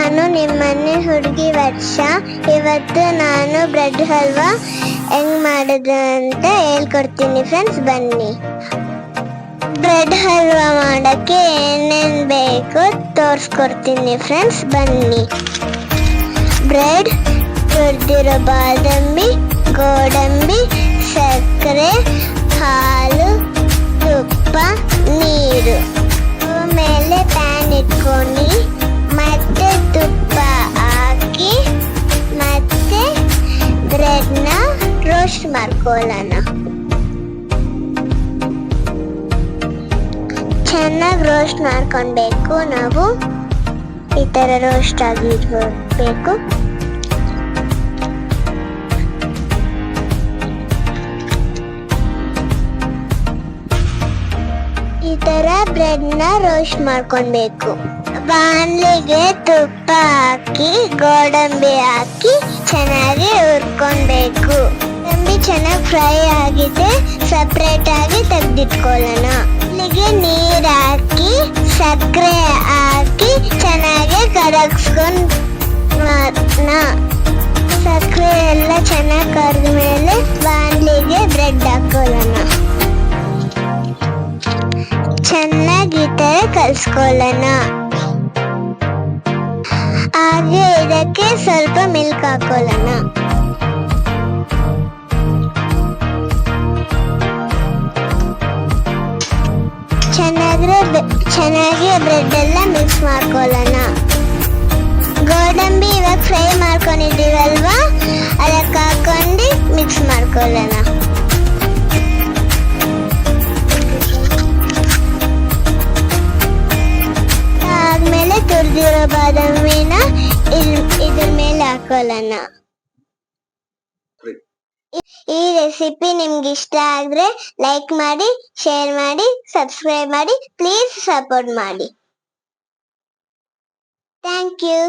ನಾನು ನಿಮ್ಮನೆ ಹುಡುಗಿ ವರ್ಷ. ಇವತ್ತು ನಾನು ಬ್ರೆಡ್ ಹಲ್ವಾ ಹೆಂಗ್ ಮಾಡೋದು ಅಂತ ಹೇಳ್ಕೊಡ್ತೀನಿ ಫ್ರೆಂಡ್ಸ್, ಬನ್ನಿ. ಬ್ರೆಡ್ ಹಲ್ವಾ ಮಾಡಕ್ಕೆ ಏನೇನ್ ಬೇಕು ತೋರಿಸ್ಕೊಡ್ತೀನಿ ಫ್ರೆಂಡ್ಸ್, ಬನ್ನಿ. ಬ್ರೆಡ್, ತುರಿದಿರೋ ಬಾದಾಮಿ, ಗೋಡಂಬಿ, ಸಕ್ಕರೆ, ಹಾಲು, ತುಪ್ಪ, ನೀರು. ಮೇಲೆ ಪ್ಯಾನ್ ಇಟ್ಕೊಂಡು ಮತ್ತೆ ತುಪ್ಪ ಹಾಕಿ ಮತ್ತೆ ಬ್ರೆಡ್ನ ರೋಸ್ಟ್ ಮಾಡ್ಕೊಳ್ಳೋಣ. ಚೆನ್ನಾಗಿ ರೋಸ್ಟ್ ಮಾಡ್ಕೊಳ್ಬೇಕು. ನಾವು ಈ ತರ ರೋಸ್ಟ್ ಆಗಿರ್ಬೇಕು. ಈ ತರ ಬ್ರೆಡ್ನ ರೋಸ್ಟ್ ಮಾಡ್ಕೊಳ್ಬೇಕು. ಬಾಣಲಿಗೆ ತುಪ್ಪ ಹಾಕಿ ಗೋಡಂಬಿ ಹಾಕಿ ಚೆನ್ನಾಗಿ ಹುರ್ಕೊಳ್ಬೇಕು. ಗೋಡಂಬಿ ಚೆನ್ನಾಗಿ ಫ್ರೈ ಆಗಿದೆ, ಸಪ್ರೇಟ್ ಆಗಿ ತೆಗೆದಿಟ್ಕೊಳ್ಳೋಣ. ಇಲ್ಲಿಗೆ ನೀರು ಹಾಕಿ ಸಕ್ಕರೆ ಹಾಕಿ ಚೆನ್ನಾಗಿ ಕರಗಿಸ್ಕೊಂಡು ಸಕ್ಕರೆ ಎಲ್ಲ ಚೆನ್ನಾಗಿ ಕರೆದ ಮೇಲೆ ಬಾಣಲಿಗೆ ಬ್ರೆಡ್ ಹಾಕೊಳ್ಳೋಣ. ಚೆನ್ನಾಗಿ ಈ ತರ ಕಲ್ಸ್ಕೊಳ್ಳೋಣ. ಹಾಗೆ ಇದಕ್ಕೆ ಸ್ವಲ್ಪ ಮಿಲ್ಕ್ ಹಾಕೊಳ್ಳೋಣ. ಚೆನ್ನಾಗಿ ಬ್ರೆಡ್ ಎಲ್ಲ ಮಿಕ್ಸ್ ಮಾಡ್ಕೊಳ್ಳೋಣ. ಗೋಡಂಬಿ ಇವಾಗ ಫ್ರೈ ಮಾಡ್ಕೊಂಡಿದ್ದೀವಲ್ವಾ, ಅದಕ್ಕೆ ಹಾಕೊಂಡು ಮಿಕ್ಸ್ ಮಾಡ್ಕೊಳ್ಳೋಣ. ಆದ್ಮೇಲೆ ತುರಿದಿರೋ ಬಾದಾಮಿನ ಇದ್ರ ಮೇಲೆ ಹಾಕೊಳ್ಳೋಣ. ಈ ರೆಸಿಪಿ ನಿಮ್ಗೆ ಇಷ್ಟ ಆದ್ರೆ ಲೈಕ್ ಮಾಡಿ, ಶೇರ್ ಮಾಡಿ, ಸಬ್ಸ್ಕ್ರೈಬ್ ಮಾಡಿ, ಪ್ಲೀಸ್ ಸಪೋರ್ಟ್ ಮಾಡಿ. Thank you.